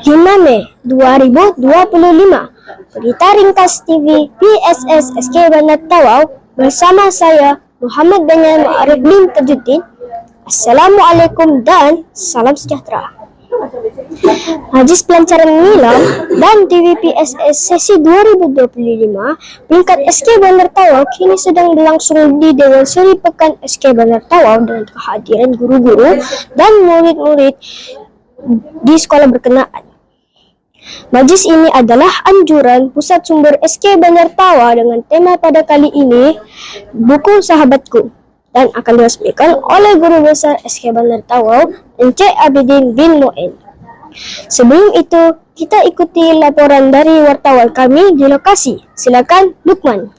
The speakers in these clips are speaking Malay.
5 Mei 2025, Berita Ringkas TV PSS SK Bandar Tawau bersama saya Muhammad Daniel Ma'arif bin Tajuddin. Assalamualaikum dan salam sejahtera. Majlis Pelancaran Nilam dan TVPSS sesi 2025 peringkat SK Bandar Tawau kini sedang berlangsung di Dewan Seri Pekan SK Bandar Tawau dengan kehadiran guru-guru dan murid-murid di sekolah berkenaan. Majlis ini adalah anjuran pusat sumber SK Bandar Tawau dengan tema pada kali ini Buku Sahabatku dan akan diresmikan oleh Guru Besar SK Bandar Tawau Encik Abidin bin Mu'in. Sebelum itu, kita ikuti laporan dari wartawan kami di lokasi. Silakan Lukman.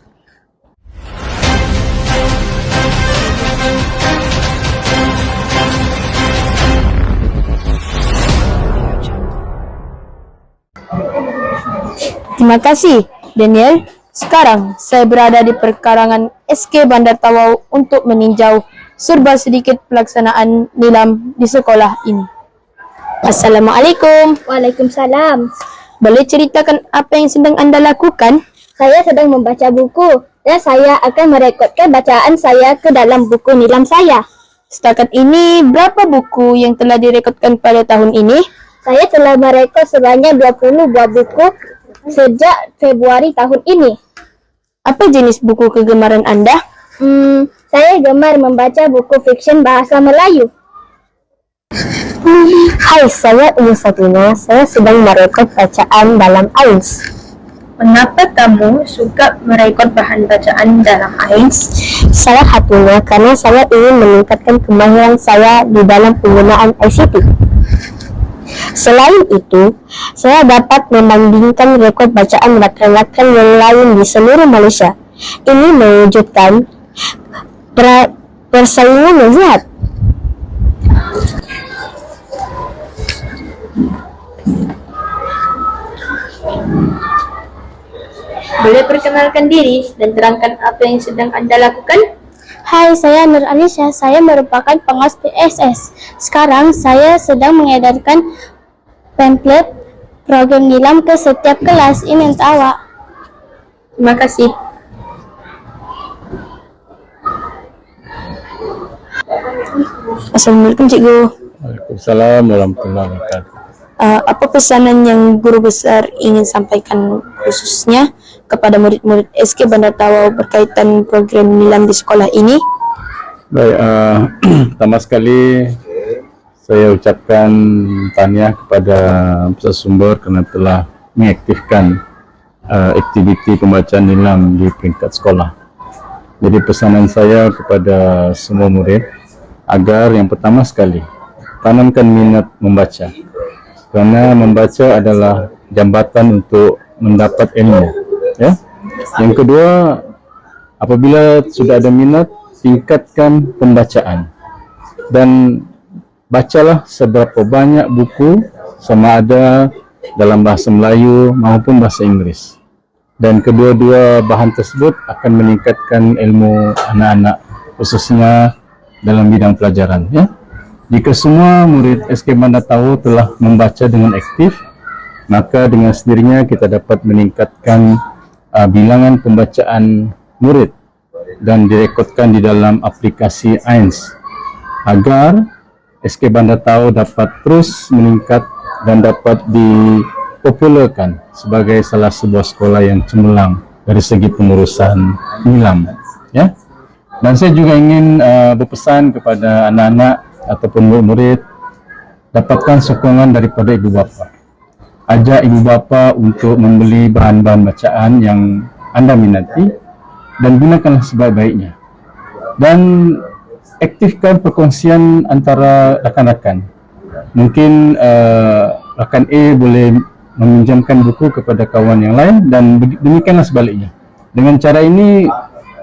Terima kasih, Daniel. Sekarang saya berada di perkarangan SK Bandar Tawau untuk meninjau serba sedikit pelaksanaan nilam di sekolah ini. Assalamualaikum. Waalaikumsalam. Boleh ceritakan apa yang sedang Anda lakukan? Saya sedang membaca buku dan saya akan merekodkan bacaan saya ke dalam buku nilam saya. Setakat ini, berapa buku yang telah direkodkan pada tahun ini? Saya telah merekod sebanyak 20 buah buku sejak Februari tahun ini. Apa jenis buku kegemaran Anda? Saya gemar membaca buku fiksyen bahasa Melayu. Hai, saya Umi Fatina. Saya sedang merekod bacaan dalam AINS. Mengapa kamu suka merekod bahan bacaan dalam AINS? Salah satunya karena saya ingin meningkatkan kemahiran saya di dalam penggunaan ICT. Selain itu, saya dapat membandingkan rekod bacaan rakan-rakan yang lain di seluruh Malaysia. Ini mewujudkan persaingan yang sehat. Boleh perkenalkan diri dan terangkan apa yang sedang Anda lakukan? Hai, saya Nur Alisha. Saya merupakan pengawas PSS. Sekarang saya sedang mengedarkan pamflet program nilam ke setiap kelas. Ini untuk awak. Terima kasih. Assalamualaikum, Cikgu. Waalaikumsalam warahmatullahi wabarakatuh. Apa pesanan yang Guru Besar ingin sampaikan khususnya kepada murid-murid SK Bandar Tawau berkaitan program nilam di sekolah ini? Baik, pertama sekali saya ucapkan tahniah kepada pusat sumber kerana telah mengaktifkan aktiviti pembacaan nilam di peringkat sekolah. Jadi pesanan saya kepada semua murid agar yang pertama sekali tanamkan minat membaca, kerana membaca adalah jambatan untuk mendapat ilmu, ya. Yang kedua, apabila sudah ada minat, tingkatkan pembacaan dan bacalah seberapa banyak buku, sama ada dalam bahasa Melayu maupun bahasa Inggeris. Dan kedua-dua bahan tersebut akan meningkatkan ilmu anak-anak, khususnya dalam bidang pelajaran, ya. Jika semua murid SK Bandar Tawau telah membaca dengan aktif, maka dengan sendirinya kita dapat meningkatkan bilangan pembacaan murid dan direkodkan di dalam aplikasi AINS agar SK Bandar Tawau dapat terus meningkat dan dapat dipopularkan sebagai salah sebuah sekolah yang cemerlang dari segi pengurusan nilam, ya. Dan saya juga ingin berpesan kepada anak-anak ataupun murid, dapatkan sokongan daripada ibu bapa. Ajak ibu bapa untuk membeli bahan-bahan bacaan yang Anda minati dan gunakanlah sebaik-baiknya. Dan aktifkan perkongsian antara rakan-rakan. Mungkin rakan A boleh meminjamkan buku kepada kawan yang lain dan demikianlah sebaliknya. Dengan cara ini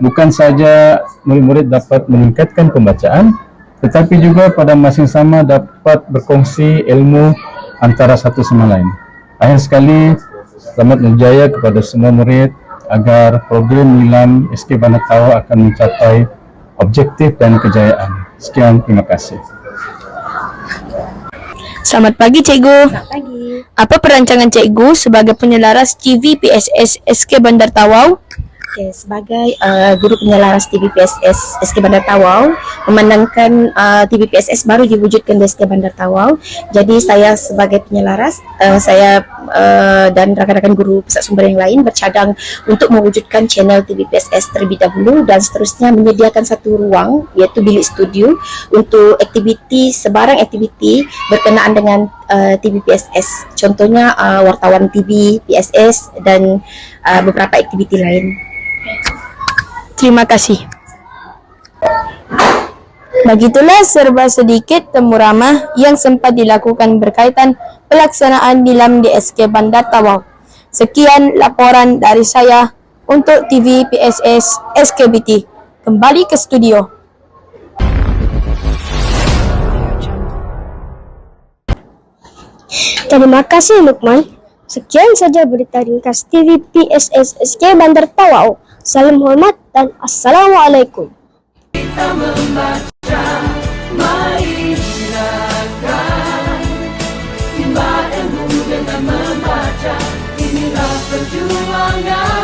bukan saja murid-murid dapat meningkatkan pembacaan, tetapi juga pada masa yang sama dapat berkongsi ilmu antara satu sama lain. Akhir sekali, selamat berjaya kepada semua murid agar program nilam SK Bandar Tawau akan mencapai objektif dan kejayaan. Sekian, terima kasih. Selamat pagi, Cikgu. Selamat pagi. Apa perancangan cikgu sebagai penyelaras TV PSS SK Bandar Tawau? Okay, sebagai guru penyelaras TVPSS SK Bandar Tawau, memandangkan TVPSS baru diwujudkan di SK Bandar Tawau, jadi saya sebagai penyelaras, saya dan rakan-rakan guru pusat sumber yang lain bercadang untuk mewujudkan channel TVPSS terlebih dahulu dan seterusnya menyediakan satu ruang iaitu bilik studio untuk aktiviti, sebarang aktiviti berkenaan dengan TVPSS, contohnya wartawan TV PSS dan beberapa aktiviti lain. Terima kasih. Begitulah serba sedikit temu ramah yang sempat dilakukan berkaitan pelaksanaan nilam di SK Bandar Tawau. Sekian laporan dari saya untuk TV PSS SKBT. Kembali ke studio. Terima kasih Lukman. Sekian saja berita ringkas TV PSS SK Bandar Tawau. Salam hormat dan Assalamualaikum. Inilah perjuangan